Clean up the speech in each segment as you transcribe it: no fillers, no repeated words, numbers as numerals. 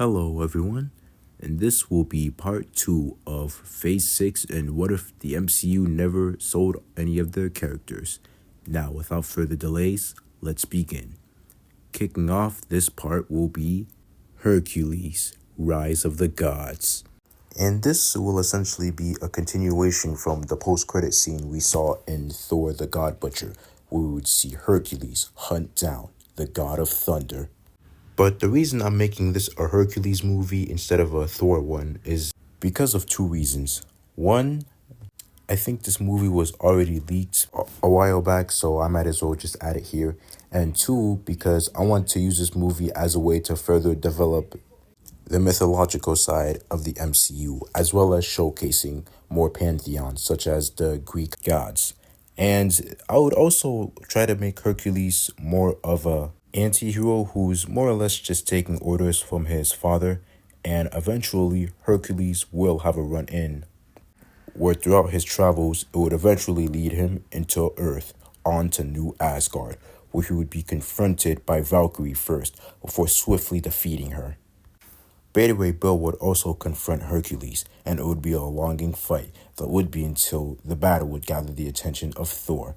Hello, everyone, and this will be part 2 of Phase 6 and what if the MCU never sold any of their characters. Now, without further delays, let's begin. Kicking off this part will be Hercules, Rise of the Gods. And this will essentially be a continuation from the post-credit scene we saw in Thor the God Butcher, where we would see Hercules hunt down the god of thunder. But the reason I'm making this a Hercules movie instead of a Thor one is because of two reasons. One, I think this movie was already leaked a while back, so I might as well just add it here. And two, because I want to use this movie as a way to further develop the mythological side of the MCU, as well as showcasing more pantheons, such as the Greek gods. And I would also try to make Hercules more of a anti-hero who's more or less just taking orders from his father, and eventually Hercules will have a run-in where throughout his travels it would eventually lead him into Earth onto New Asgard, where he would be confronted by Valkyrie first before swiftly defeating her. Beta Ray Bill would also confront Hercules, and it would be a longing fight that would be until the battle would gather the attention of Thor.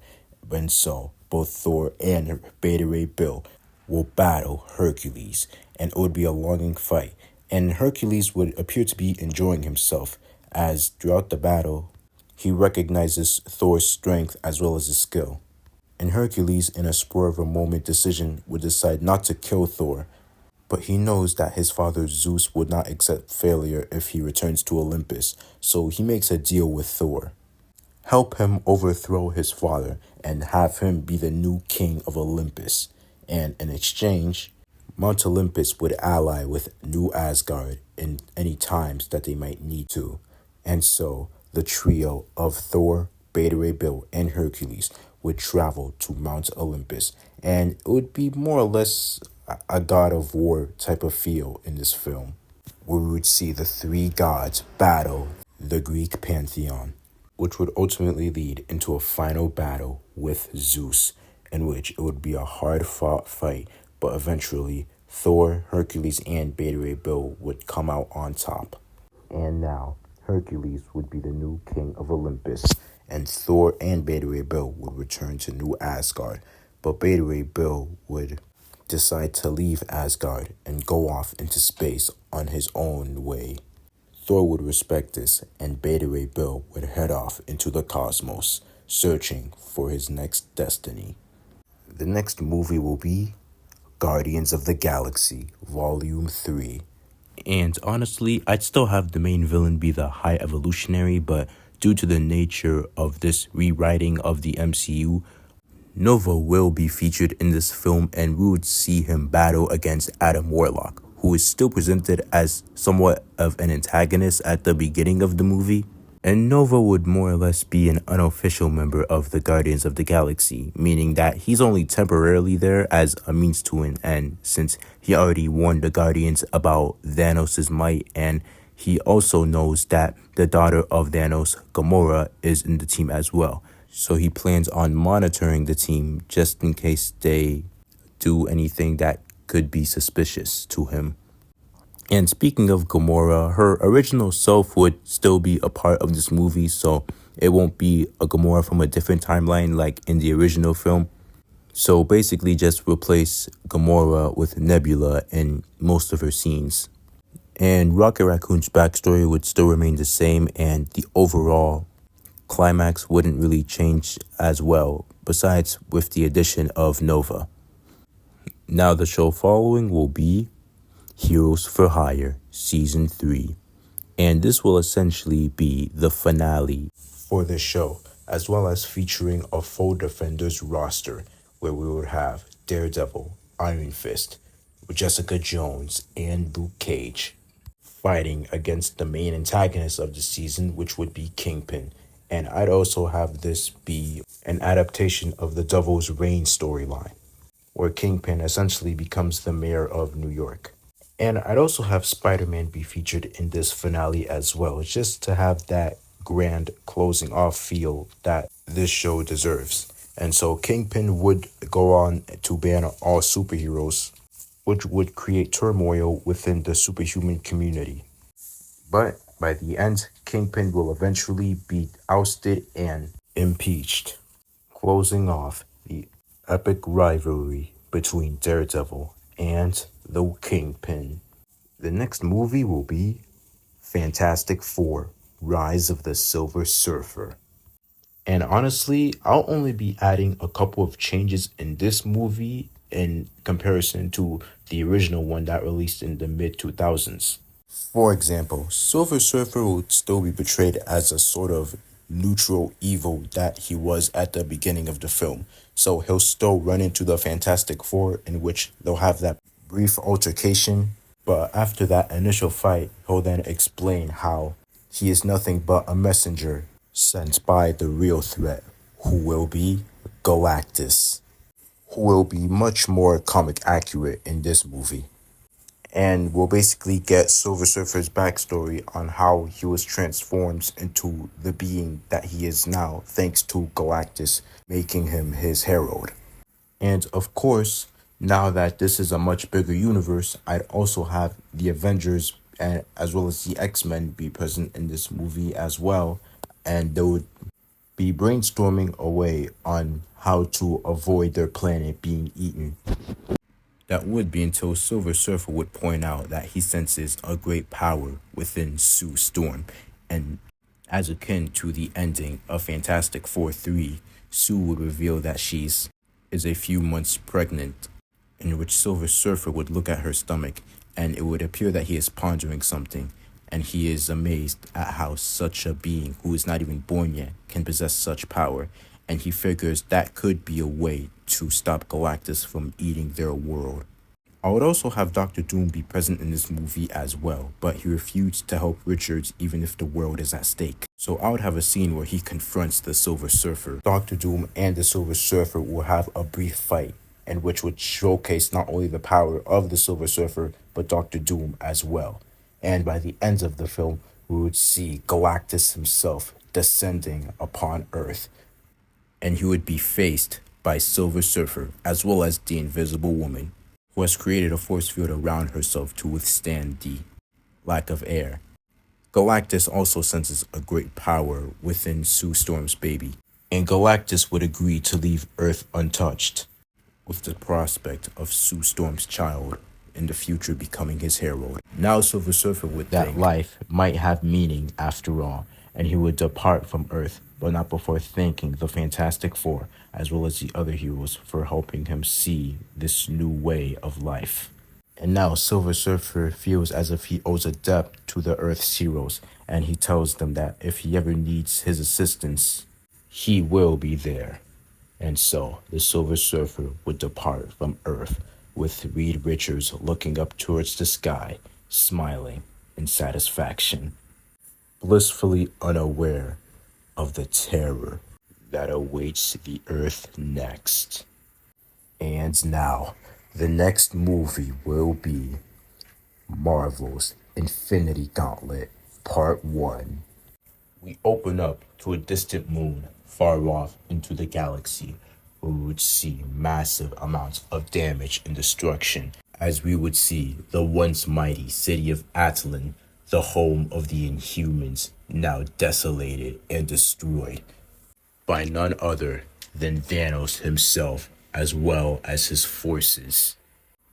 And so, both Thor and Beta Ray Bill will battle Hercules, and it would be a longing fight. And Hercules would appear to be enjoying himself, as throughout the battle, he recognizes Thor's strength as well as his skill. And Hercules, in a spur of a moment decision, would decide not to kill Thor, but he knows that his father Zeus would not accept failure if he returns to Olympus, so he makes a deal with Thor. Help him overthrow his father and have him be the new king of Olympus. And in exchange, Mount Olympus would ally with New Asgard in any times that they might need to. And so, the trio of Thor, Beta Ray Bill, and Hercules would travel to Mount Olympus, and it would be more or less a God of War type of feel in this film, where we would see the three gods battle the Greek pantheon, which would ultimately lead into a final battle with Zeus, in which it would be a hard-fought fight, but eventually Thor, Hercules, and Beta Ray Bill would come out on top. And now, Hercules would be the new king of Olympus, and Thor and Beta Ray Bill would return to New Asgard, but Beta Ray Bill would decide to leave Asgard and go off into space on his own way. Thor would respect this, and Beta Ray Bill would head off into the cosmos, searching for his next destiny. The next movie will be Guardians of the Galaxy, Volume 3. And honestly, I'd still have the main villain be the High Evolutionary, but due to the nature of this rewriting of the MCU, Nova will be featured in this film, and we would see him battle against Adam Warlock, who is still presented as somewhat of an antagonist at the beginning of the movie. And Nova would more or less be an unofficial member of the Guardians of the Galaxy, meaning that he's only temporarily there as a means to an end, since he already warned the Guardians about Thanos' might, and he also knows that the daughter of Thanos, Gamora, is in the team as well. So he plans on monitoring the team just in case they do anything that could be suspicious to him. And speaking of Gamora, her original self would still be a part of this movie, so it won't be a Gamora from a different timeline like in the original film. So basically just replace Gamora with Nebula in most of her scenes. And Rocket Raccoon's backstory would still remain the same, and the overall climax wouldn't really change as well, besides with the addition of Nova. Now the show following will be Heroes for Hire, Season 3. And this will essentially be the finale for the show, as well as featuring a full Defenders roster, where we would have Daredevil, Iron Fist, Jessica Jones, and Luke Cage fighting against the main antagonist of the season, which would be Kingpin. And I'd also have this be an adaptation of the Devil's Reign storyline, where Kingpin essentially becomes the mayor of New York. And I'd also have Spider-Man be featured in this finale as well, just to have that grand closing off feel that this show deserves. And so Kingpin would go on to ban all superheroes which would create turmoil within the superhuman community. But by the end, Kingpin will eventually be ousted and impeached, closing off the epic rivalry between Daredevil and the Kingpin. The next movie will be Fantastic Four: Rise of the Silver Surfer. And honestly, I'll only be adding a couple of changes in this movie in comparison to the original one that released in the mid 2000s. For example, Silver Surfer will still be portrayed as a sort of neutral evil that he was at the beginning of the film. So he'll still run into the Fantastic Four, in which they'll have that brief altercation. But after that initial fight, he'll then explain how he is nothing but a messenger sent by the real threat, who will be Galactus, who will be much more comic accurate in this movie. And we'll basically get Silver Surfer's backstory on how he was transformed into the being that he is now, thanks to Galactus making him his herald. And of course, now that this is a much bigger universe, I'd also have the Avengers and as well as the X-Men be present in this movie as well, and they would be brainstorming a way on how to avoid their planet being eaten. That would be until Silver Surfer would point out that he senses a great power within Sue Storm, and as akin to the ending of Fantastic Four 3, Sue would reveal that she's is a few months pregnant, in which Silver Surfer would look at her stomach, and it would appear that he is pondering something, and he is amazed at how such a being who is not even born yet can possess such power, and he figures that could be a way to stop Galactus from eating their world. I would also have Doctor Doom be present in this movie as well, but he refused to help Richards even if the world is at stake. So I would have a scene where he confronts the Silver Surfer. Doctor Doom and the Silver Surfer will have a brief fight, and which would showcase not only the power of the Silver Surfer, but Doctor Doom as well. And by the end of the film, we would see Galactus himself descending upon Earth, and he would be faced by Silver Surfer as well as the Invisible Woman, who has created a force field around herself to withstand the lack of air. Galactus also senses a great power within Sue Storm's baby, and Galactus would agree to leave Earth untouched, with the prospect of Sue Storm's child in the future becoming his herald. Now Silver Surfer would think that life might have meaning after all, and he would depart from Earth, but not before thanking the Fantastic Four, as well as the other heroes, for helping him see this new way of life. And now Silver Surfer feels as if he owes a debt to the Earth's heroes, and he tells them that if he ever needs his assistance, he will be there. And so the Silver Surfer would depart from Earth, with Reed Richards looking up towards the sky, smiling in satisfaction, blissfully unaware of the terror that awaits the Earth next. And now, the next movie will be Marvel's Infinity Gauntlet Part 1. We open up to a distant moon far off into the galaxy, where we would see massive amounts of damage and destruction, as we would see the once mighty city of Attilan, the home of the Inhumans, now desolated and destroyed by none other than Thanos himself, as well as his forces.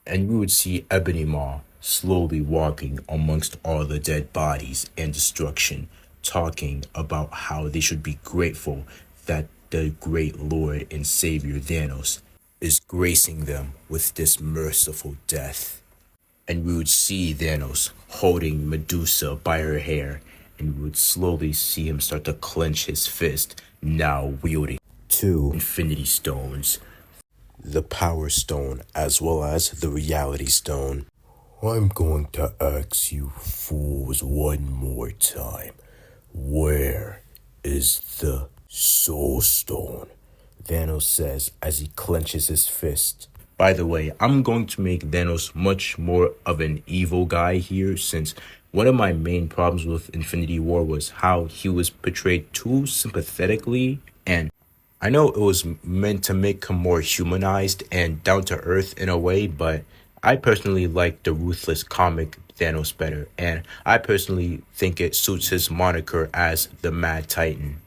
And we would see Ebony Maw slowly walking amongst all the dead bodies and destruction, talking about how they should be grateful that the great Lord and Savior Thanos is gracing them with this merciful death. And we would see Thanos holding Medusa by her hair, and we would slowly see him start to clench his fist, now wielding 2 Infinity Stones, the Power Stone as well as the Reality Stone. I'm going to ask you fools one more time. Where is the Soul Stone? Thanos says as he clenches his fist. By the way, I'm going to make Thanos much more of an evil guy here, since one of my main problems with Infinity War was how he was portrayed too sympathetically, and I know it was meant to make him more humanized and down to earth in a way, but I personally like the ruthless comic Thanos better, and I personally think it suits his moniker as the Mad Titan.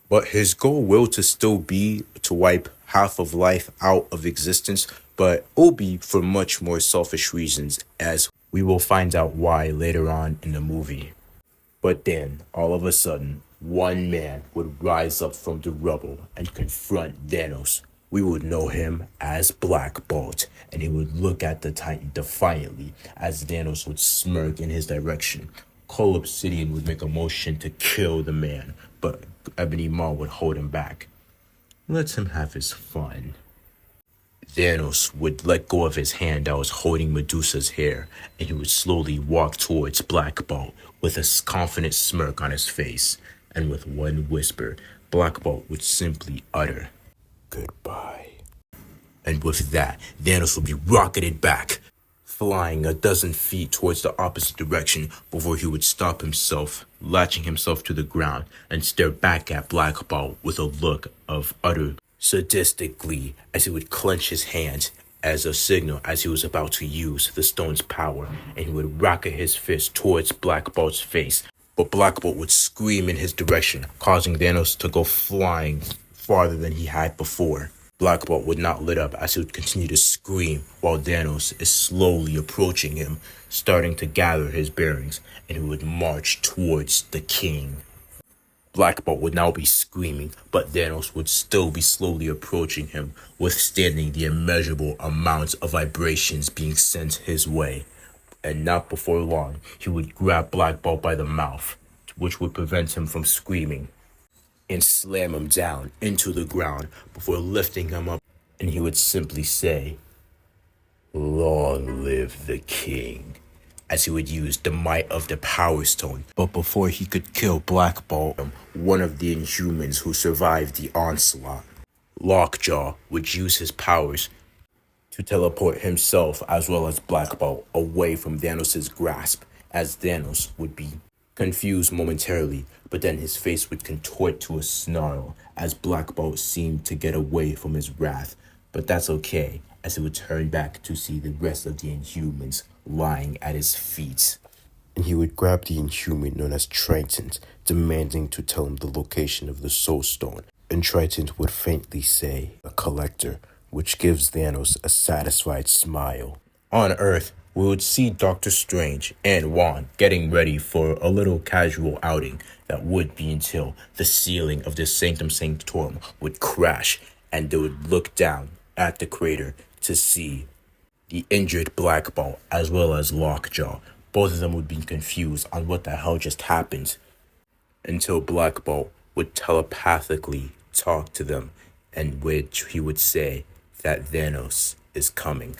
But his goal will to still be to wipe half of life out of existence, but it will be for much more selfish reasons, as we will find out why later on in the movie. But then, all of a sudden, one man would rise up from the rubble and confront Thanos. We would know him as Black Bolt, and he would look at the Titan defiantly as Thanos would smirk in his direction. Cole Obsidian would make a motion to kill the man, but Ebony Maw would hold him back. Let him have his fun. Thanos would let go of his hand that was holding Medusa's hair, and he would slowly walk towards Black Bolt with a confident smirk on his face. And with one whisper, Black Bolt would simply utter, "Goodbye." And with that, Thanos would be rocketed back, flying a dozen feet towards the opposite direction before he would stop himself, latching himself to the ground, and stare back at Black Bolt with a look of utter sadistic glee as he would clench his hands as a signal as he was about to use the stone's power, and he would rocket his fist towards Black Bolt's face. But Black Bolt would scream in his direction, causing Thanos to go flying farther than he had before. Black Bolt would not let up as he would continue to scream while Thanos is slowly approaching him, starting to gather his bearings, and he would march towards the king. Black Bolt would now be screaming, but Thanos would still be slowly approaching him, withstanding the immeasurable amounts of vibrations being sent his way. And not before long, he would grab Black Bolt by the mouth, which would prevent him from screaming, and slam him down into the ground before lifting him up, and he would simply say, "Long live the king," as he would use the might of the Power Stone. But before he could kill Black Bolt, one of the Inhumans who survived the onslaught, Lockjaw, would use his powers to teleport himself as well as Black Bolt away from Thanos' grasp, as Thanos would be confused momentarily, but then his face would contort to a snarl as Black Bolt seemed to get away from his wrath. But that's okay, as he would turn back to see the rest of the Inhumans lying at his feet. And he would grab the Inhuman known as Triton, demanding to tell him the location of the Soul Stone. And Triton would faintly say, "A collector," which gives Thanos a satisfied smile. On Earth, we would see Doctor Strange and Wong getting ready for a little casual outing that would be until the ceiling of the Sanctum Sanctorum would crash, and they would look down at the crater to see the injured Black Bolt as well as Lockjaw. Both of them would be confused on what the hell just happened, until Black Bolt would telepathically talk to them, and which he would say that Thanos is coming,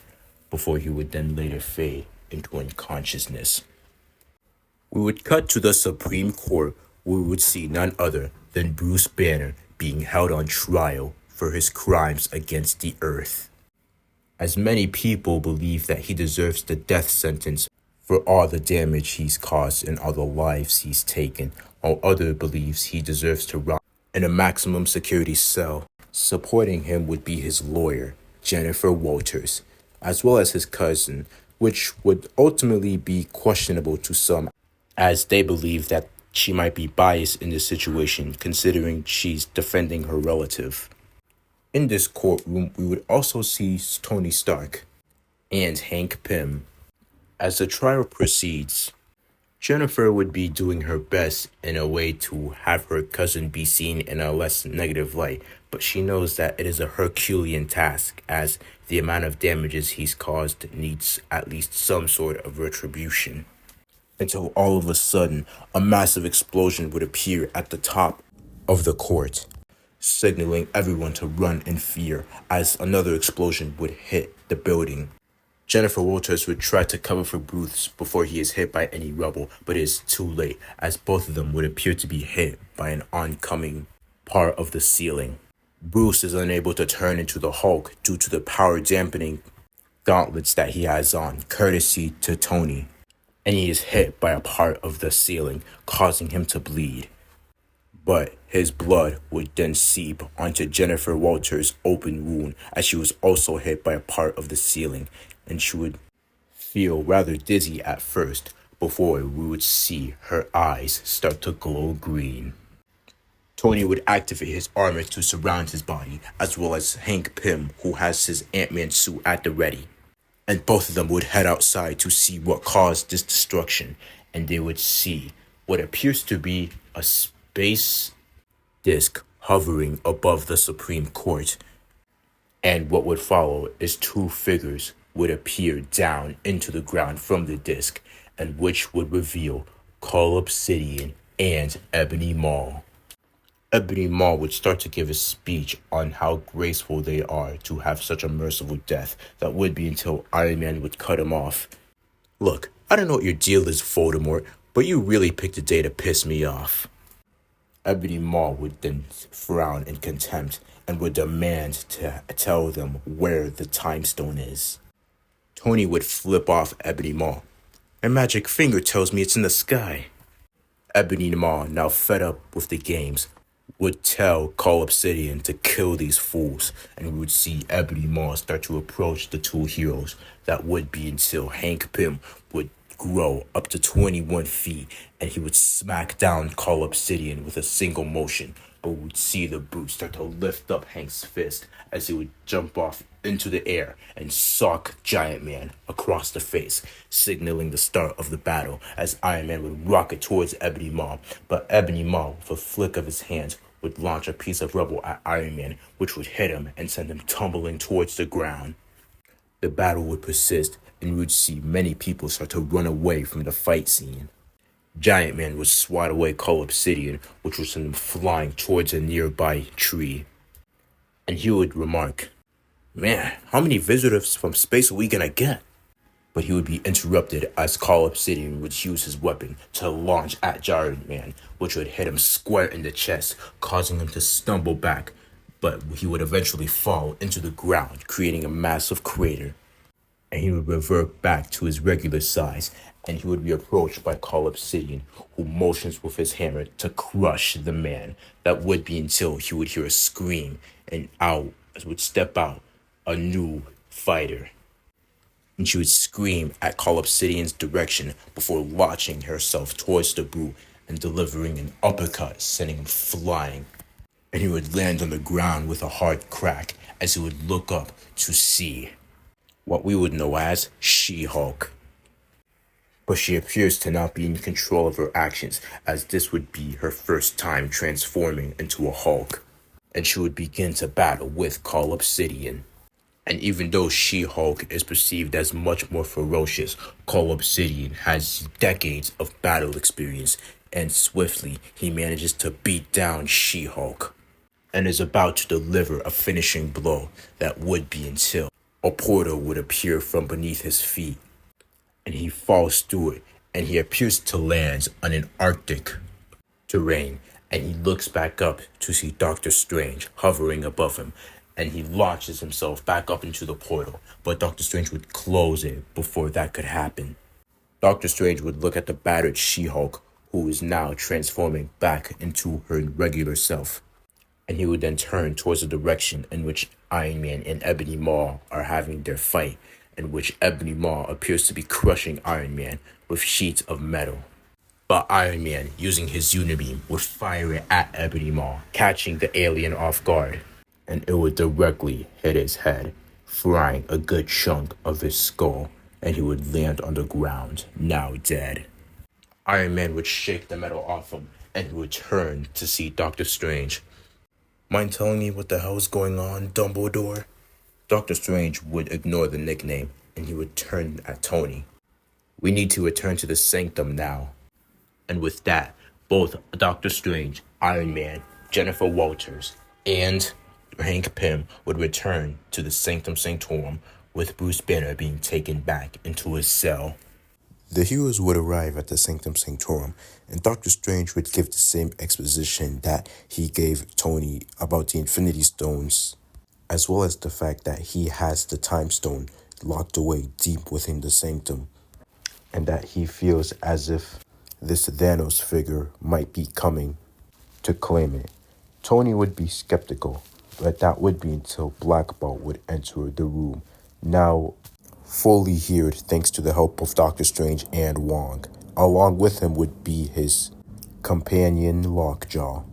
before he would then later fade into unconsciousness. We would cut to the Supreme Court, where we would see none other than Bruce Banner being held on trial for his crimes against the Earth, as many people believe that he deserves the death sentence for all the damage he's caused and all the lives he's taken, while others believes he deserves to rot in a maximum security cell. Supporting him would be his lawyer, Jennifer Walters, as well as his cousin, which would ultimately be questionable to some, as they believe that she might be biased in this situation considering she's defending her relative. In this courtroom, we would also see Tony Stark and Hank Pym. As the trial proceeds, Jennifer would be doing her best in a way to have her cousin be seen in a less negative light, but she knows that it is a Herculean task, as the amount of damages he's caused needs at least some sort of retribution. Until all of a sudden, a massive explosion would appear at the top of the court, signaling everyone to run in fear as another explosion would hit the building. Jennifer Walters would try to cover for Bruce before he is hit by any rubble, but it is too late, as both of them would appear to be hit by an oncoming part of the ceiling. Bruce is unable to turn into the Hulk due to the power dampening gauntlets that he has on, courtesy to Tony, and he is hit by a part of the ceiling, causing him to bleed. But his blood would then seep onto Jennifer Walters' open wound, as she was also hit by a part of the ceiling, and she would feel rather dizzy at first before we would see her eyes start to glow green. Tony would activate his armor to surround his body, as well as Hank Pym, who has his Ant-Man suit at the ready. And both of them would head outside to see what caused this destruction, and they would see what appears to be a space disc hovering above the Supreme Court. And what would follow is two figures would appear down into the ground from the disc, and which would reveal Call Obsidian and Ebony Maw. Ebony Maw would start to give a speech on how graceful they are to have such a merciful death that would be until Iron Man would cut him off. Look, I don't know what your deal is, Voldemort, but you really picked a day to piss me off. Ebony Maw would then frown in contempt and would demand to tell them where the time stone is. Tony would flip off Ebony Maw. My magic finger tells me it's in the sky. Ebony Maw, now fed up with the games, would tell Call Obsidian to kill these fools, and we would see Ebony Maw start to approach the two heroes. That would be until Hank Pym would grow up to 21 feet, and he would smack down Call Obsidian with a single motion. But we would see the brute start to lift up Hank's fist as he would jump off into the air and sock Giant Man across the face, signaling the start of the battle as Iron Man would rocket towards Ebony Maw. But Ebony Maw, with a flick of his hands, would launch a piece of rubble at Iron Man, which would hit him and send him tumbling towards the ground. The battle would persist, and we would see many people start to run away from the fight scene. Giant Man would swat away Call Obsidian, which would send him flying towards a nearby tree. And he would remark, "Man, how many visitors from space are we gonna get?" But he would be interrupted as Call Obsidian would use his weapon to launch at Giant Man, which would hit him square in the chest, causing him to stumble back. But he would eventually fall into the ground, creating a massive crater. And he would revert back to his regular size, and he would be approached by Call Obsidian, who motions with his hammer to crush the man. That would be until he would hear a scream, and out would step out a new fighter. And she would scream at Call Obsidian's direction before launching herself towards the brute and delivering an uppercut, sending him flying. And he would land on the ground with a hard crack as he would look up to see what we would know as She-Hulk. But she appears to not be in control of her actions, as this would be her first time transforming into a Hulk. And she would begin to battle with Call Obsidian. And even though She-Hulk is perceived as much more ferocious, Call Obsidian has decades of battle experience, and swiftly he manages to beat down She-Hulk, and is about to deliver a finishing blow that would be until a portal would appear from beneath his feet, and he falls through it, and he appears to land on an Arctic terrain, and he looks back up to see Doctor Strange hovering above him, and he launches himself back up into the portal, but Doctor Strange would close it before that could happen. Doctor Strange would look at the battered She-Hulk, who is now transforming back into her regular self, and he would then turn towards the direction in which Iron Man and Ebony Maw are having their fight, in which Ebony Maw appears to be crushing Iron Man with sheets of metal. But Iron Man, using his Unibeam, would fire it at Ebony Maw, catching the alien off guard, and it would directly hit his head, frying a good chunk of his skull, and he would land on the ground, now dead. Iron Man would shake the metal off him, and he would turn to see Doctor Strange. "Mind telling me what the hell's going on, Dumbledore?" Doctor Strange would ignore the nickname, and he would turn at Tony. "We need to return to the Sanctum now." And with that, both Doctor Strange, Iron Man, Jennifer Walters, and Hank Pym would return to the Sanctum Sanctorum, with Bruce Banner being taken back into his cell. The heroes would arrive at the Sanctum Sanctorum, and Doctor Strange would give the same exposition that he gave Tony about the Infinity Stones, as well as the fact that he has the Time Stone locked away deep within the Sanctum, and that he feels as if this Thanos figure might be coming to claim it. Tony would be skeptical, but that would be until Black Bolt would enter the room, now fully healed thanks to the help of Doctor Strange and Wong. Along with him would be his companion Lockjaw.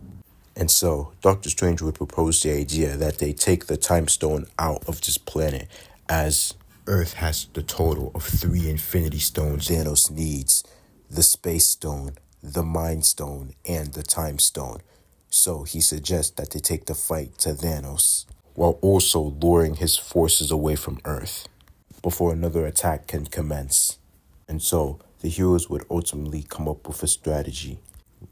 And so, Doctor Strange would propose the idea that they take the Time Stone out of this planet, as Earth has the total of 3 Infinity Stones Thanos needs: the Space Stone, the Mind Stone, and the Time Stone. So he suggests that they take the fight to Thanos, while also luring his forces away from Earth before another attack can commence. And so, the heroes would ultimately come up with a strategy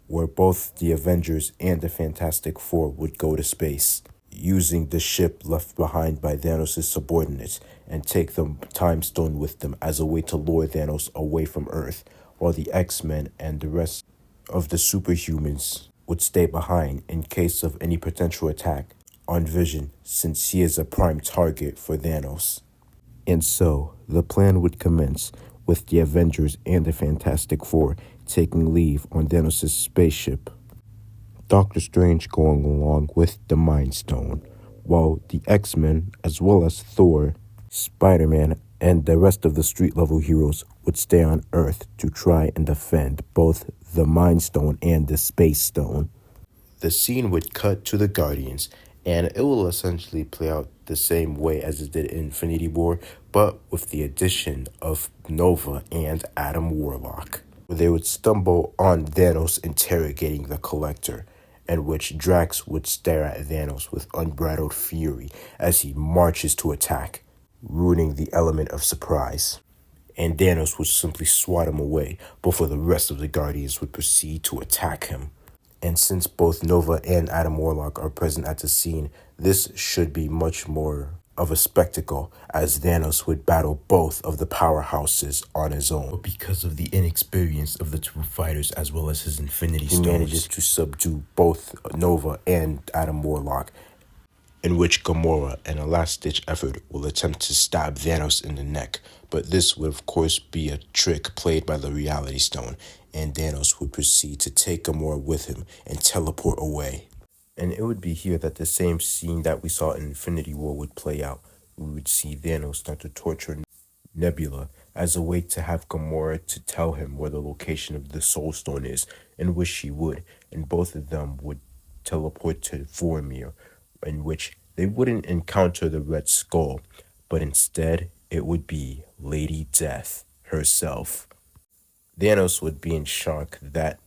where both the Avengers and the Fantastic Four would go to space, using the ship left behind by Thanos' subordinates, and take the Time Stone with them as a way to lure Thanos away from Earth, while the X-Men and the rest of the superhumans would stay behind in case of any potential attack on Vision, since he is a prime target for Thanos. And so, the plan would commence with the Avengers and the Fantastic Four taking leave on Thanos' spaceship, Doctor Strange going along with the Mind Stone, while the X-Men, as well as Thor, Spider-Man, and the rest of the street-level heroes would stay on Earth to try and defend both the Mind Stone and the Space Stone. The scene would cut to the Guardians, and it will essentially play out the same way as it did in Infinity War, but with the addition of Nova and Adam Warlock, where they would stumble on Thanos interrogating the Collector, in which Drax would stare at Thanos with unbridled fury as he marches to attack, ruining the element of surprise. And Thanos would simply swat him away before the rest of the Guardians would proceed to attack him. And since both Nova and Adam Warlock are present at the scene, this should be much more of a spectacle, as Thanos would battle both of the powerhouses on his own. But because of the inexperience of the two fighters as well as his Infinity Stones, he manages to subdue both Nova and Adam Warlock, in which Gamora, in a last-ditch effort, will attempt to stab Thanos in the neck. But this would of course be a trick played by the Reality Stone, and Thanos would proceed to take Gamora with him and teleport away. And it would be here that the same scene that we saw in Infinity War would play out. We would see Thanos start to torture Nebula as a way to have Gamora to tell him where the location of the Soul Stone is, in which she would, and both of them would teleport to Vormir, in which they wouldn't encounter the Red Skull, but instead it would be Lady Death herself. Thanos would be in shock that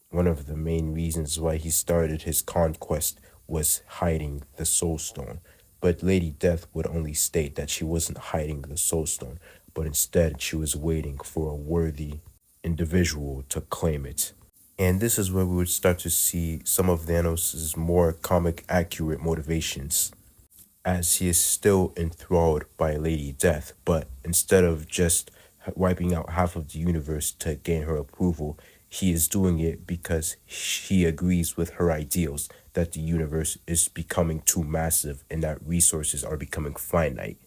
one of the main reasons why he started his conquest was hiding the Soul Stone, but Lady Death would only state that she wasn't hiding the Soul Stone, but instead she was waiting for a worthy individual to claim it. And this is where we would start to see some of Thanos' more comic accurate motivations, as he is still enthralled by Lady Death, but instead of just wiping out half of the universe to gain her approval, he is doing it because he agrees with her ideals that the universe is becoming too massive and that resources are becoming finite.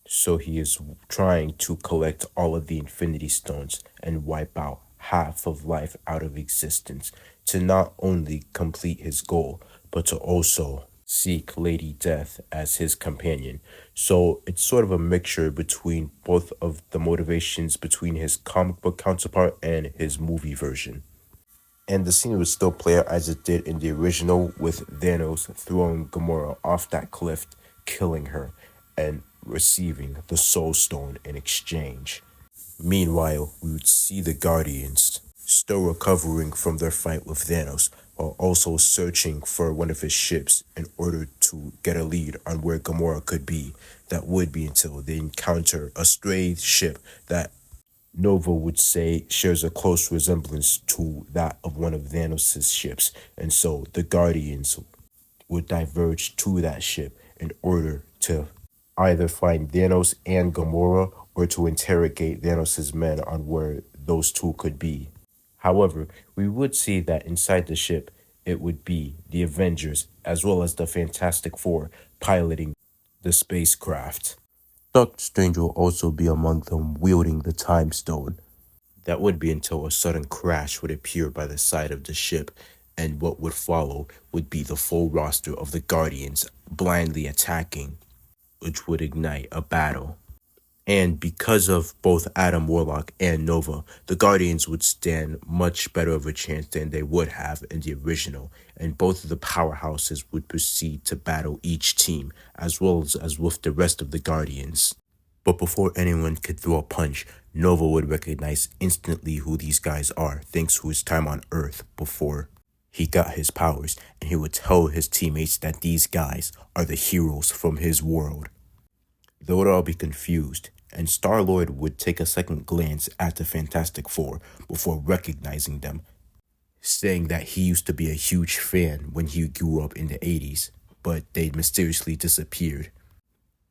So he is trying to collect all of the Infinity Stones and wipe out half of life out of existence to not only complete his goal, but to also seek Lady Death as his companion. So it's sort of a mixture between both of the motivations between his comic book counterpart and his movie version. And the scene would still play out as it did in the original, with Thanos throwing Gamora off that cliff, killing her, and receiving the Soul Stone in exchange. Meanwhile, we would see the Guardians still recovering from their fight with Thanos, while also searching for one of his ships in order to get a lead on where Gamora could be. That would be until they encounter a stray ship that Nova would say shares a close resemblance to that of one of Thanos' ships, and so the Guardians would diverge to that ship in order to either find Thanos and Gamora or to interrogate Thanos' men on where those two could be. However, we would see that inside the ship, it would be the Avengers as well as the Fantastic Four piloting the spacecraft. Doctor Strange will also be among them wielding the Time Stone. That would be until a sudden crash would appear by the side of the ship, and what would follow would be the full roster of the Guardians blindly attacking, which would ignite a battle. And because of both Adam Warlock and Nova, the Guardians would stand much better of a chance than they would have in the original, and both of the powerhouses would proceed to battle each team, as well as with the rest of the Guardians. But before anyone could throw a punch, Nova would recognize instantly who these guys are, thanks to his time on Earth before he got his powers, and he would tell his teammates that these guys are the heroes from his world. They would all be confused, and Star-Lord would take a second glance at the Fantastic Four before recognizing them, saying that he used to be a huge fan when he grew up in the 80s, but they mysteriously disappeared.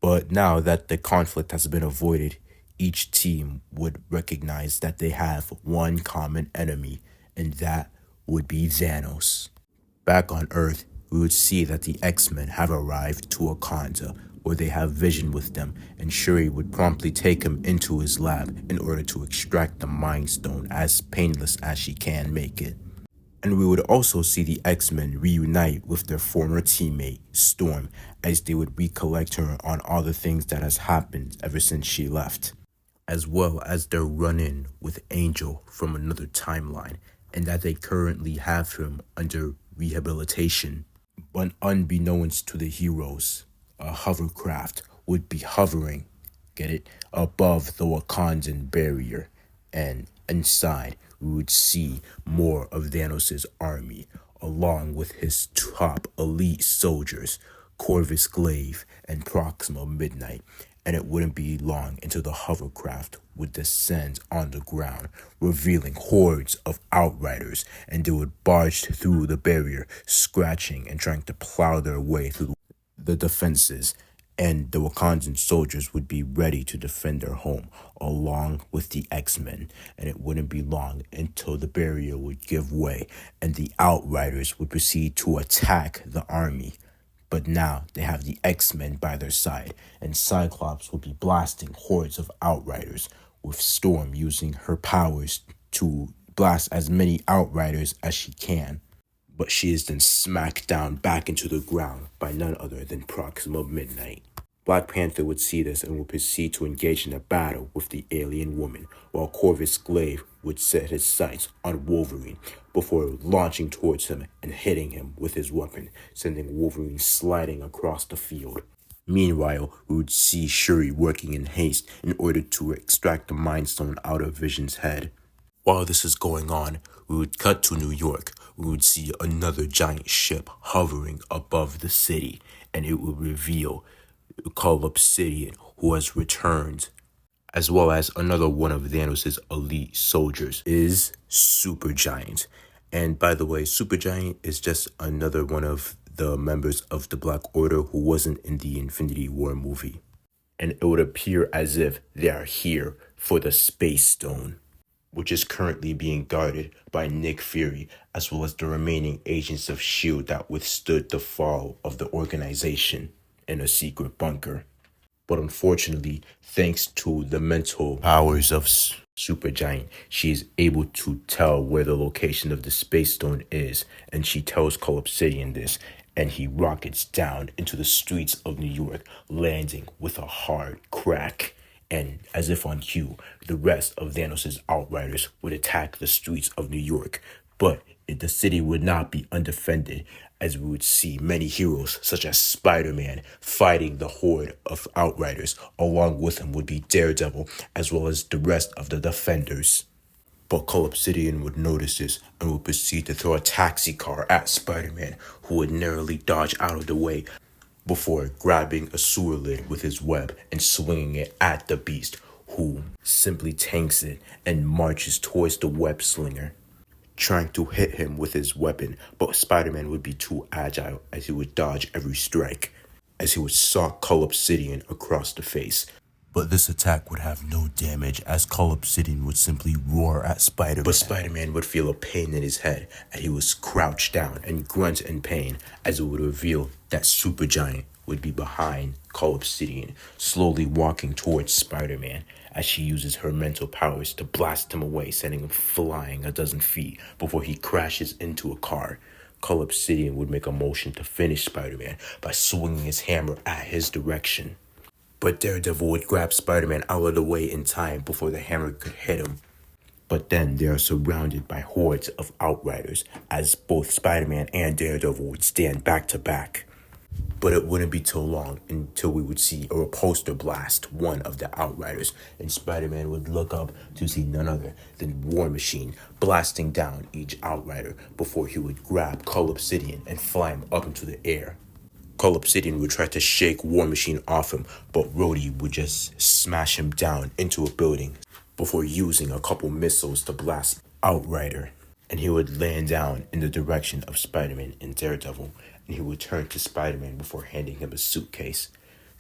But now that the conflict has been avoided, each team would recognize that they have one common enemy, and that would be Thanos. Back on Earth, we would see that the X-Men have arrived to Wakanda, where they have Vision with them, and Shuri would promptly take him into his lab in order to extract the Mind Stone as painless as she can make it. And we would also see the X-Men reunite with their former teammate, Storm, as they would recollect her on all the things that has happened ever since she left, as well as their run-in with Angel from another timeline, and that they currently have him under rehabilitation. But unbeknownst to the heroes, a hovercraft would be hovering, get it, above the Wakandan barrier, and inside we would see more of Thanos' army, along with his top elite soldiers, Corvus Glaive and Proxima Midnight, and it wouldn't be long until the hovercraft would descend on the ground, revealing hordes of outriders, and they would barge through the barrier, scratching and trying to plow their way through the defenses, and the Wakandan soldiers would be ready to defend their home, along with the X-Men, and it wouldn't be long until the barrier would give way, and the Outriders would proceed to attack the army. But now they have the X-Men by their side, and Cyclops will be blasting hordes of Outriders, with Storm using her powers to blast as many Outriders as she can. But she is then smacked down back into the ground by none other than Proxima Midnight. Black Panther would see this and would proceed to engage in a battle with the alien woman, while Corvus Glaive would set his sights on Wolverine before launching towards him and hitting him with his weapon, sending Wolverine sliding across the field. Meanwhile, we would see Shuri working in haste in order to extract the Mind Stone out of Vision's head. While this is going on, we would cut to New York. We would see another giant ship hovering above the city, and it would reveal Cull Obsidian, who has returned, as well as another one of Thanos' elite soldiers, is Supergiant. And by the way, Supergiant is just another one of the members of the Black Order who wasn't in the Infinity War movie. And it would appear as if they are here for the Space Stone, which is currently being guarded by Nick Fury, as well as the remaining agents of S.H.I.E.L.D. that withstood the fall of the organization in a secret bunker. But unfortunately, thanks to the mental powers of Supergiant, she is able to tell where the location of the Space Stone is, and she tells Cull Obsidian this, and he rockets down into the streets of New York, landing with a hard crack. And as if on cue, the rest of Thanos' Outriders would attack the streets of New York. But the city would not be undefended, as we would see many heroes such as Spider-Man fighting the horde of Outriders. Along with him would be Daredevil, as well as the rest of the Defenders. But Cull Obsidian would notice this and would proceed to throw a taxi car at Spider-Man, who would narrowly dodge out of the way before grabbing a sewer lid with his web and swinging it at the beast, who simply tanks it and marches towards the web slinger, trying to hit him with his weapon. But Spider-Man would be too agile, as he would dodge every strike, as he would sock Cull Obsidian across the face. But this attack would have no damage, as Cull Obsidian would simply roar at Spider-Man. But Spider-Man would feel a pain in his head, and he was crouched down and grunt in pain, as it would reveal that Supergiant would be behind Cull Obsidian, slowly walking towards Spider-Man, as she uses her mental powers to blast him away, sending him flying a dozen feet before he crashes into a car. Cull Obsidian would make a motion to finish Spider-Man by swinging his hammer at his direction. But Daredevil would grab Spider-Man out of the way in time before the hammer could hit him. But then they are surrounded by hordes of Outriders as both Spider-Man and Daredevil would stand back to back. But it wouldn't be too long until we would see a repulsor blast one of the Outriders, and Spider-Man would look up to see none other than War Machine blasting down each Outrider before he would grab Cull Obsidian and fly him up into the air. Cull Obsidian would try to shake War Machine off him, but Rhodey would just smash him down into a building before using a couple missiles to blast Outrider. And he would land down in the direction of Spider-Man and Daredevil, and he would turn to Spider-Man before handing him a suitcase,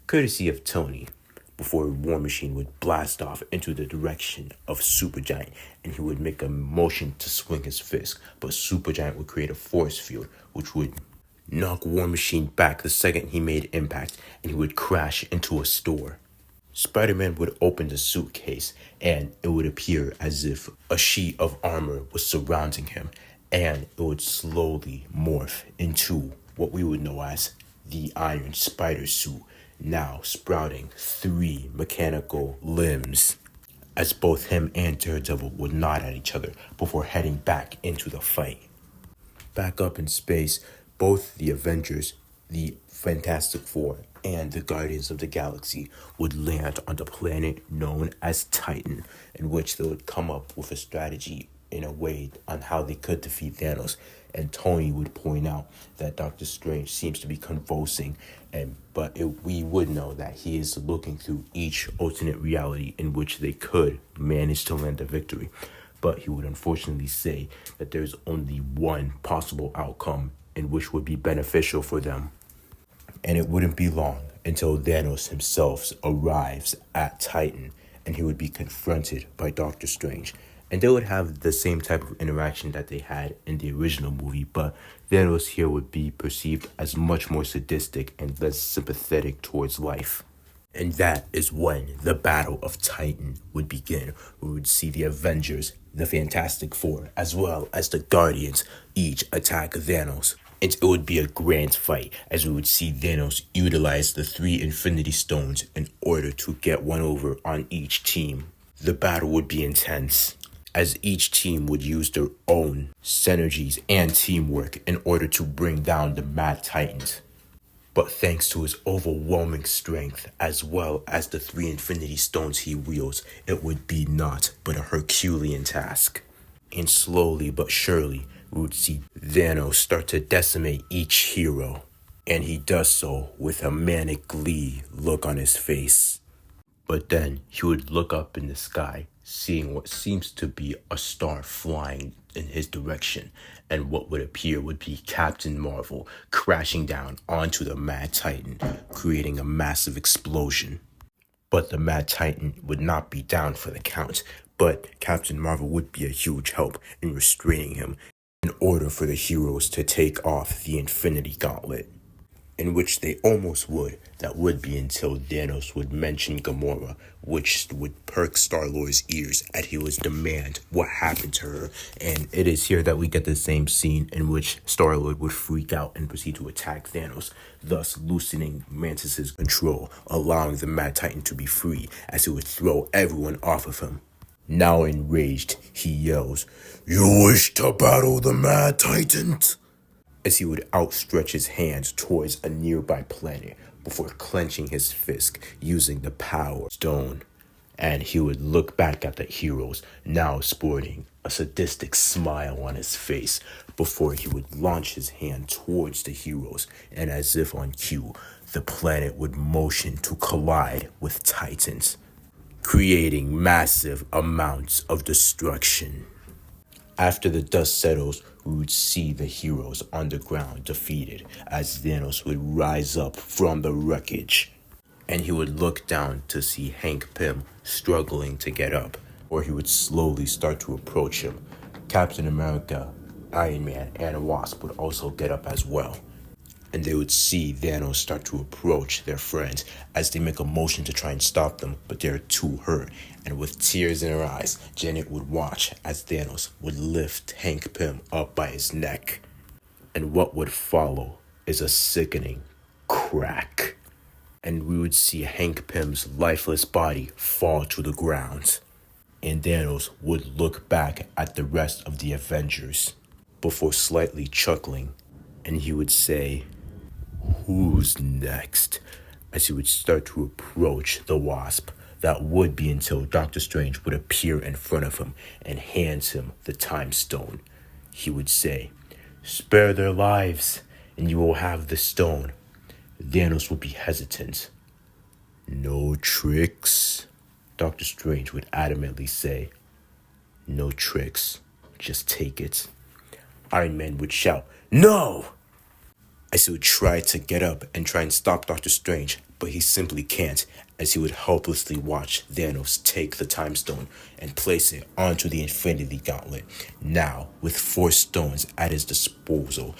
courtesy of Tony, before War Machine would blast off into the direction of Supergiant, and he would make a motion to swing his fist, but Supergiant would create a force field, which would knock War Machine back the second he made impact, and he would crash into a store. Spider-Man would open the suitcase, and it would appear as if a sheet of armor was surrounding him, and it would slowly morph into what we would know as the Iron Spider suit, now sprouting 3 mechanical limbs, as both him and Daredevil would nod at each other before heading back into the fight. Back up in space, both the Avengers, the Fantastic Four, and the Guardians of the Galaxy would land on the planet known as Titan, in which they would come up with a strategy in a way on how they could defeat Thanos. And Tony would point out that Doctor Strange seems to be convulsing, but we would know that he is looking through each alternate reality in which they could manage to land a victory. But he would unfortunately say that there's only one possible outcome in which would be beneficial for them. And it wouldn't be long until Thanos himself arrives at Titan, and he would be confronted by Doctor Strange. And they would have the same type of interaction that they had in the original movie, but Thanos here would be perceived as much more sadistic and less sympathetic towards life. And that is when the Battle of Titan would begin. We would see the Avengers, the Fantastic Four, as well as the Guardians each attack Thanos. And it would be a grand fight, as we would see Thanos utilize the 3 Infinity Stones in order to get one over on each team. The battle would be intense, as each team would use their own synergies and teamwork in order to bring down the Mad Titans. But thanks to his overwhelming strength, as well as the 3 Infinity Stones he wields, it would be naught but a Herculean task. And slowly but surely, we would see Thanos start to decimate each hero, and he does so with a manic glee look on his face. But then he would look up in the sky, seeing what seems to be a star flying in his direction, and what would appear would be Captain Marvel crashing down onto the Mad Titan, creating a massive explosion. But the Mad Titan would not be down for the count, but Captain Marvel would be a huge help in restraining him in order for the heroes to take off the Infinity Gauntlet, in which they almost would. That would be until Thanos would mention Gamora, which would perk Star-Lord's ears as he would demand what happened to her. And it is here that we get the same scene in which Star-Lord would freak out and proceed to attack Thanos, thus loosening Mantis's control, allowing the Mad Titan to be free as he would throw everyone off of him. Now enraged, he yells, "You wish to battle the Mad Titans?" as he would outstretch his hands towards a nearby planet before clenching his fist using the Power Stone. And he would look back at the heroes, now sporting a sadistic smile on his face, before he would launch his hand towards the heroes, and as if on cue, the planet would motion to collide with Titans, creating massive amounts of destruction. After the dust settles, we would see the heroes on the ground defeated, as Thanos would rise up from the wreckage, and he would look down to see Hank Pym struggling to get up, or he would slowly start to approach him. Captain America, Iron Man, and Wasp would also get up as well, and they would see Thanos start to approach their friends as they make a motion to try and stop them, but they're too hurt. And with tears in her eyes, Janet would watch as Thanos would lift Hank Pym up by his neck. And what would follow is a sickening crack. and we would see Hank Pym's lifeless body fall to the ground. And Thanos would look back at the rest of the Avengers before slightly chuckling, and he would say, "Who's next?" as he would start to approach the Wasp. That would be until Doctor Strange would appear in front of him and hands him the Time Stone. He would say, "Spare their lives, and you will have the stone." Thanos would be hesitant. "No tricks?" Doctor Strange would adamantly say. "No tricks, just take it." Iron Man would shout, "No!" as he would try to get up and try and stop Doctor Strange, but he simply can't, as he would helplessly watch Thanos take the Time Stone and place it onto the Infinity Gauntlet. Now, with 4 stones at his disposal,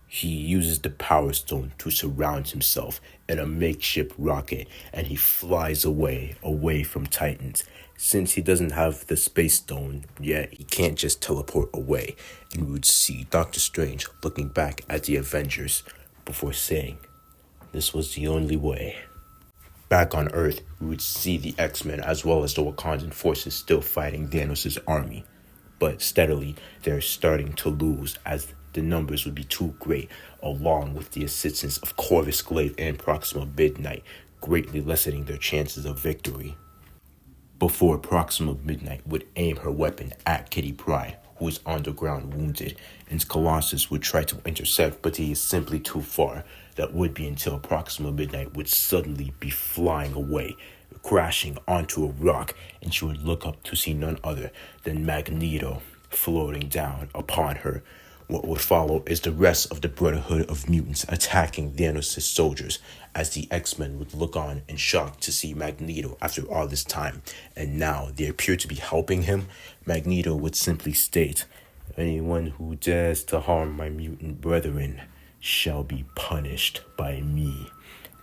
he uses the Power Stone to surround himself in a makeshift rocket, and he flies away from Titans. Since he doesn't have the Space Stone yet, he can't just teleport away, and we would see Doctor Strange looking back at the Avengers before saying, "This was the only way." Back on Earth, we would see the X-Men as well as the Wakandan forces still fighting Thanos' army. But steadily, they're starting to lose as the numbers would be too great, along with the assistance of Corvus Glaive and Proxima Midnight, greatly lessening their chances of victory. Before Proxima Midnight would aim her weapon at Kitty Pryde, who is on the ground wounded, and Colossus would try to intercept, but he is simply too far. That would be until Proxima Midnight would suddenly be flying away, crashing onto a rock, and she would look up to see none other than Magneto floating down upon her. What would follow is the rest of the Brotherhood of Mutants attacking Thanos' soldiers, as the X-Men would look on in shock to see Magneto after all this time, and now they appear to be helping him. Magneto would simply state, "Anyone who dares to harm my mutant brethren shall be punished by me."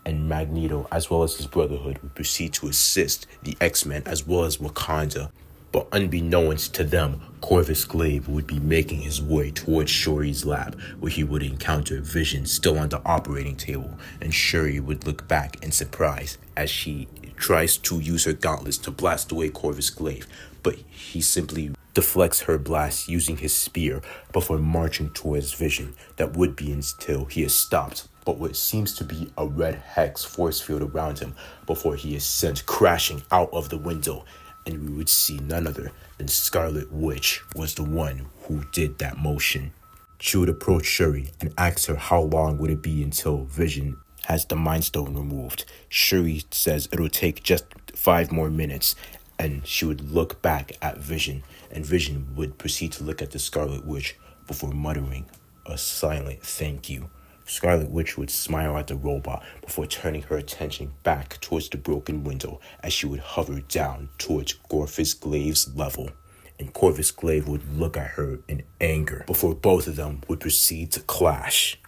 And Magneto, as well as his Brotherhood, would proceed to assist the X-Men as well as Wakanda. But unbeknownst to them, Corvus Glaive would be making his way towards Shuri's lab, where he would encounter Vision still on the operating table, and Shuri would look back in surprise as she tries to use her gauntlets to blast away Corvus Glaive, but he simply deflects her blast using his spear before marching towards Vision. That would be until he is stopped, but what seems to be a red hex force field around him before he is sent crashing out of the window. And we would see none other than Scarlet Witch was the one who did that motion. She would approach Shuri and ask her how long would it be until Vision has the Mind Stone removed. Shuri says it'll take just 5 more minutes, and she would look back at Vision, and Vision would proceed to look at the Scarlet Witch before muttering a silent thank you. Scarlet Witch would smile at the robot before turning her attention back towards the broken window as she would hover down towards Corvus Glaive's level. And Corvus Glaive would look at her in anger before both of them would proceed to clash.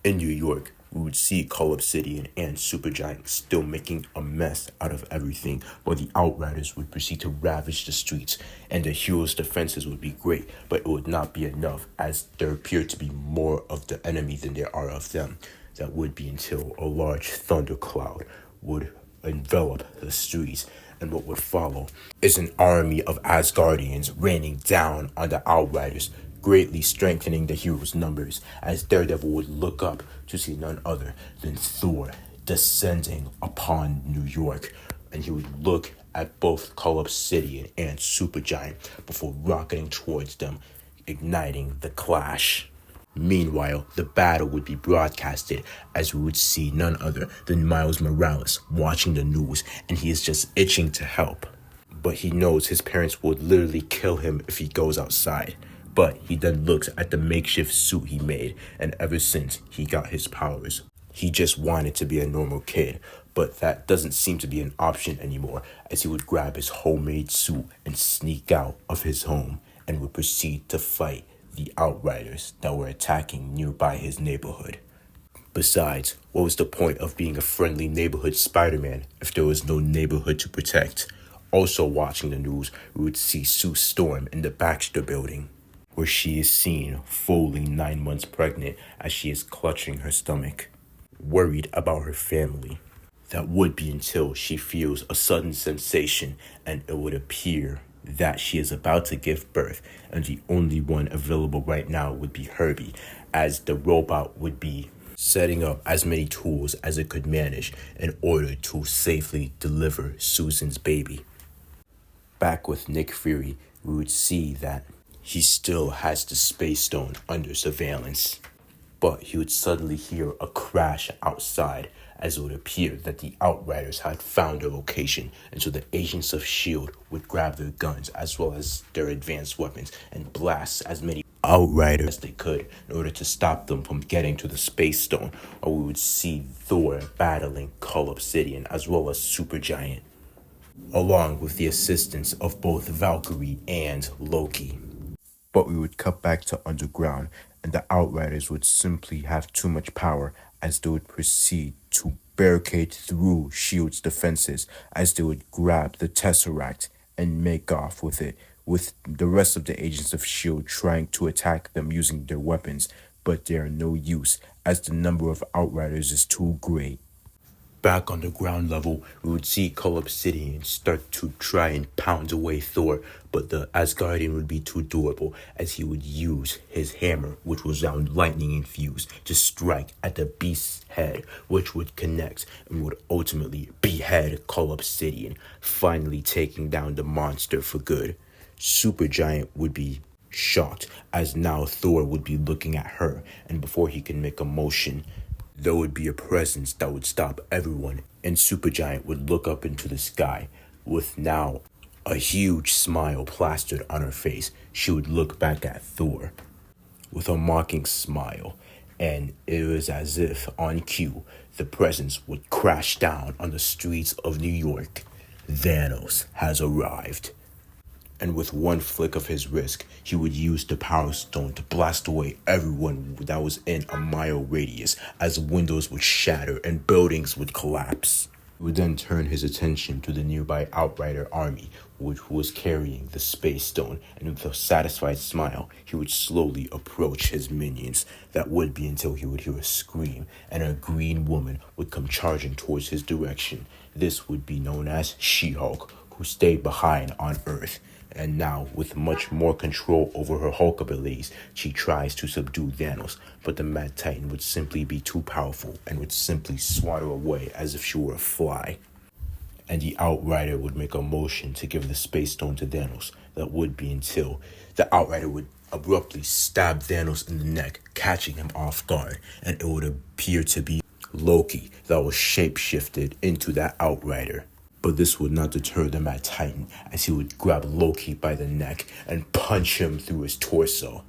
In New York, we would see Cull Obsidian and Supergiant still making a mess out of everything, while the Outriders would proceed to ravage the streets, and the heroes' defenses would be great, but it would not be enough, as there appeared to be more of the enemy than there are of them. That would be until a large thundercloud would envelop the streets, and what would follow is an army of Asgardians raining down on the Outriders, greatly strengthening the heroes' numbers, as Daredevil would look up to see none other than Thor descending upon New York, and he would look at both Cull Obsidian and Supergiant before rocketing towards them, igniting the clash. Meanwhile, the battle would be broadcasted as we would see none other than Miles Morales watching the news, and he is just itching to help. But he knows his parents would literally kill him if he goes outside. But he then looks at the makeshift suit he made, and ever since he got his powers, he just wanted to be a normal kid. But that doesn't seem to be an option anymore, as he would grab his homemade suit and sneak out of his home, and would proceed to fight the Outriders that were attacking nearby his neighborhood. Besides, what was the point of being a friendly neighborhood Spider-Man if there was no neighborhood to protect? Also watching the news, we would see Sue Storm in the Baxter building, where she is seen fully 9 months pregnant as she is clutching her stomach, worried about her family. That would be until she feels a sudden sensation and it would appear that she is about to give birth, and the only one available right now would be Herbie, as the robot would be setting up as many tools as it could manage in order to safely deliver Susan's baby. Back with Nick Fury, we would see that he still has the Space Stone under surveillance. But he would suddenly hear a crash outside, as it would appear that the Outriders had found their location, and so the agents of S.H.I.E.L.D. would grab their guns as well as their advanced weapons and blast as many Outriders as they could in order to stop them from getting to the Space Stone, or we would see Thor battling Cull Obsidian as well as Supergiant, along with the assistance of both Valkyrie and Loki. But we would cut back to underground, and the Outriders would simply have too much power as they would proceed to barricade through S.H.I.E.L.D.'s defenses, as they would grab the Tesseract and make off with it, with the rest of the agents of S.H.I.E.L.D. trying to attack them using their weapons, but they are no use as the number of Outriders is too great. Back on the ground level, we would see Cull Obsidian start to try and pound away Thor, but the Asgardian would be too durable as he would use his hammer, which was now lightning infused, to strike at the beast's head, which would connect and would ultimately behead Cull Obsidian, finally taking down the monster for good. Supergiant would be shocked as now Thor would be looking at her, and before he can make a motion, there would be a presence that would stop everyone, and Supergiant would look up into the sky. With now a huge smile plastered on her face, she would look back at Thor with a mocking smile, and it was as if, on cue, the presence would crash down on the streets of New York. Thanos has arrived. And with one flick of his wrist, he would use the Power Stone to blast away everyone that was in a mile radius, as windows would shatter and buildings would collapse. He would then turn his attention to the nearby Outrider army, which was carrying the Space Stone, and with a satisfied smile, he would slowly approach his minions. That would be until he would hear a scream, and a green woman would come charging towards his direction. This would be known as She-Hulk, who stayed behind on Earth. And now, with much more control over her Hulk abilities, she tries to subdue Thanos, but the Mad Titan would simply be too powerful and would simply swat her away as if she were a fly. And the Outrider would make a motion to give the Space Stone to Thanos. That would be until the Outrider would abruptly stab Thanos in the neck, catching him off guard, and it would appear to be Loki that was shapeshifted into that Outrider. But this would not deter the Mad Titan, as he would grab Loki by the neck and punch him through his torso.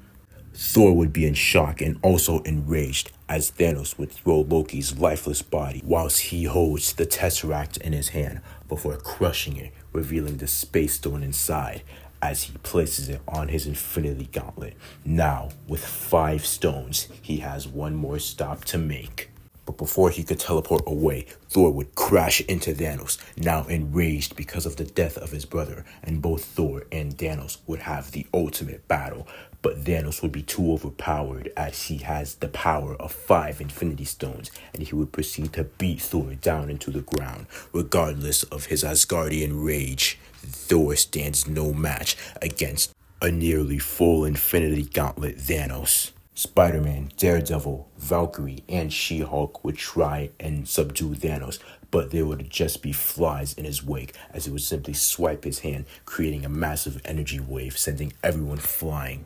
Thor would be in shock and also enraged, as Thanos would throw Loki's lifeless body whilst he holds the Tesseract in his hand before crushing it, revealing the Space Stone inside as he places it on his Infinity Gauntlet. Now, with 5 stones, he has one more stop to make. But before he could teleport away, Thor would crash into Thanos, now enraged because of the death of his brother, and both Thor and Thanos would have the ultimate battle. But Thanos would be too overpowered as he has the power of 5 Infinity Stones, and he would proceed to beat Thor down into the ground. Regardless of his Asgardian rage, Thor stands no match against a nearly full Infinity Gauntlet Thanos. Spider-Man, Daredevil, Valkyrie, and She-Hulk would try and subdue Thanos, but there would just be flies in his wake as he would simply swipe his hand, creating a massive energy wave, sending everyone flying.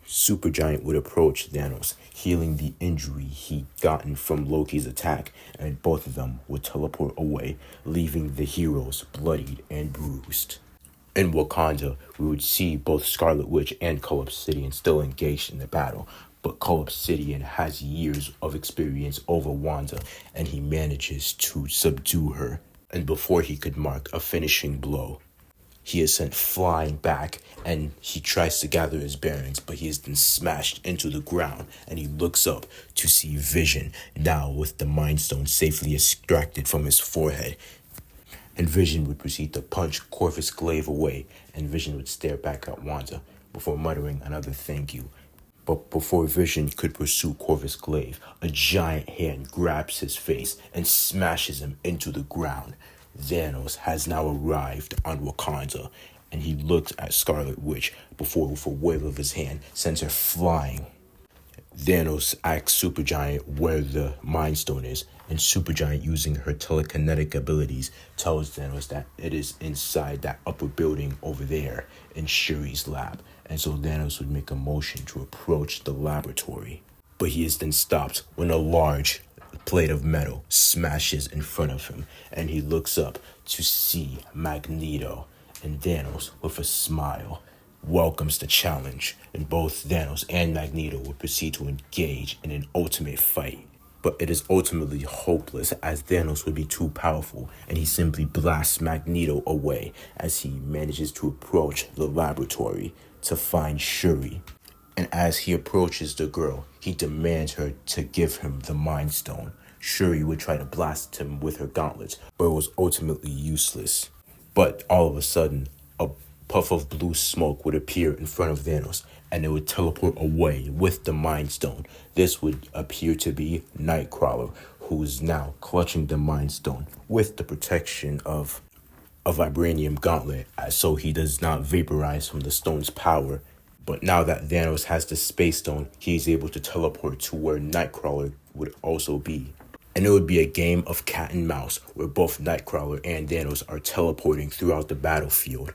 Supergiant would approach Thanos, healing the injury he'd gotten from Loki's attack, and both of them would teleport away, leaving the heroes bloodied and bruised. In Wakanda, we would see both Scarlet Witch and Cull Obsidian still engaged in the battle, but Cull Obsidian has years of experience over Wanda, and he manages to subdue her. And before he could mark a finishing blow, he is sent flying back, and he tries to gather his bearings, but he has been smashed into the ground, and he looks up to see Vision, now with the Mind Stone safely extracted from his forehead. And Vision would proceed to punch Corvus Glaive away, and Vision would stare back at Wanda before muttering another thank you. But before Vision could pursue Corvus Glaive, a giant hand grabs his face and smashes him into the ground. Thanos has now arrived on Wakanda, and he looks at Scarlet Witch before, with a wave of his hand, sends her flying. Thanos asks Supergiant where the Mind Stone is, and Supergiant, using her telekinetic abilities, tells Thanos that it is inside that upper building over there in Shuri's lab. And so Thanos would make a motion to approach the laboratory. But he is then stopped when a large plate of metal smashes in front of him, and he looks up to see Magneto. And Thanos, with a smile, welcomes the challenge, and both Thanos and Magneto will proceed to engage in an ultimate fight. But it is ultimately hopeless, as Thanos would be too powerful, and he simply blasts Magneto away as he manages to approach the laboratory to find Shuri. And as he approaches the girl, he demands her to give him the Mind Stone. Shuri would try to blast him with her gauntlets, but it was ultimately useless. But all of a sudden, a puff of blue smoke would appear in front of Thanos, and it would teleport away with the Mind Stone. This would appear to be Nightcrawler, who is now clutching the Mind Stone with the protection of a vibranium gauntlet, so he does not vaporize from the stone's power. But now that Thanos has the Space Stone, he is able to teleport to where Nightcrawler would also be. And it would be a game of cat and mouse, where both Nightcrawler and Thanos are teleporting throughout the battlefield.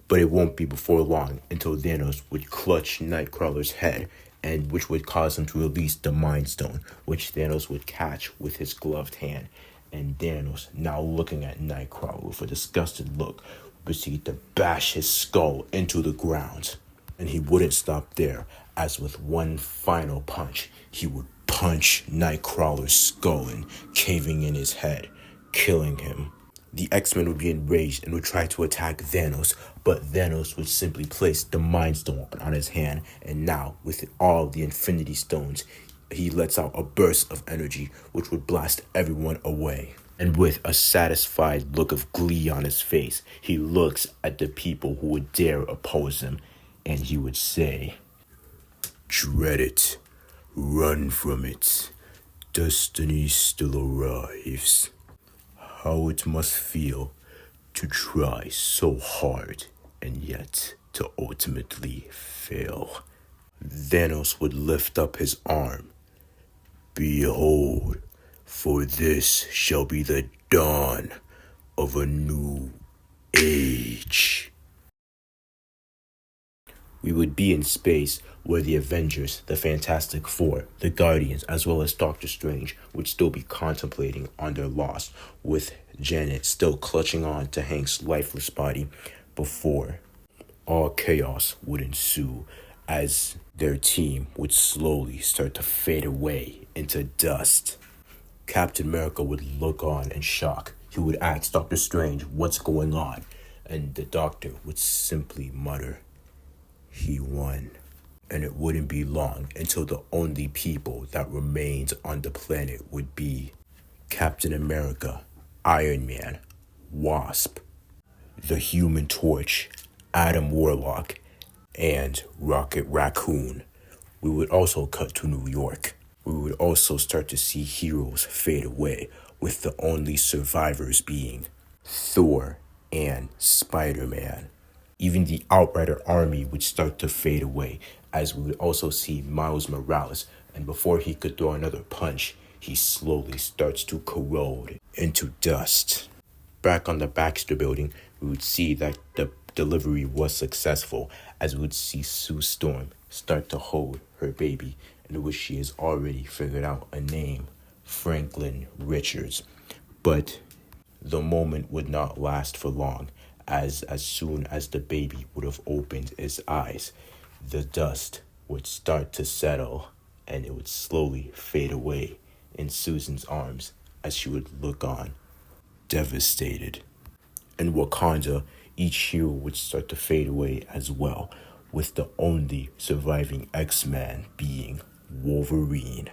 But it won't be before long until Thanos would clutch Nightcrawler's head, and which would cause him to release the Mind Stone, which Thanos would catch with his gloved hand. And Thanos, now looking at Nightcrawler with a disgusted look, would proceed to bash his skull into the ground. And he wouldn't stop there, as with one final punch, he would punch Nightcrawler's skull in, caving in his head, killing him. The X-Men would be enraged and would try to attack Thanos, but Thanos would simply place the Mind Stone on his hand, and now, with all the Infinity Stones, he lets out a burst of energy which would blast everyone away. And with a satisfied look of glee on his face, he looks at the people who would dare oppose him, and he would say, "Dread it, run from it. Destiny still arrives. How it must feel to try so hard and yet to ultimately fail." Thanos would lift up his arm. "Behold, for this shall be the dawn of a new age." We would be in space, where the Avengers, the Fantastic Four, the Guardians, as well as Doctor Strange would still be contemplating on their loss, with Janet still clutching on to Hank's lifeless body, before all chaos would ensue as their team would slowly start to fade away into dust. Captain America would look on in shock. He would ask Doctor Strange what's going on, and the doctor would simply mutter, "He won." And it wouldn't be long until the only people that remained on the planet would be Captain America, Iron Man, Wasp, the Human Torch, Adam Warlock, and Rocket Raccoon. We would also cut to New York. We would also start to see heroes fade away, with the only survivors being Thor and Spider-Man. Even the Outrider army would start to fade away, as we would also see Miles Morales, and before he could throw another punch, he slowly starts to corrode into dust. Back on the Baxter building, we would see that the delivery was successful, as we would see Sue Storm start to hold her baby, in which she has already figured out a name, Franklin Richards. But the moment would not last for long, as soon as the baby would have opened its eyes, the dust would start to settle, and it would slowly fade away in Susan's arms as she would look on, devastated. In Wakanda, each hero would start to fade away as well, with the only surviving X-Man being Wolverine.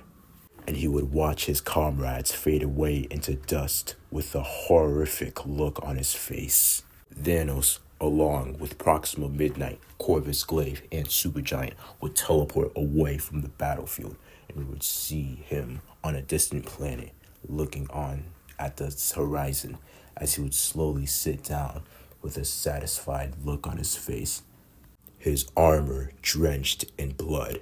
And he would watch his comrades fade away into dust with a horrific look on his face. Thanos along with Proxima Midnight, Corvus Glaive, and Supergiant, would teleport away from the battlefield, and we would see him on a distant planet looking on at the horizon as he would slowly sit down with a satisfied look on his face, his armor drenched in blood,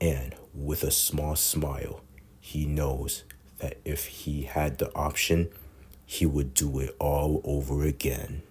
and with a small smile, he knows that if he had the option, he would do it all over again.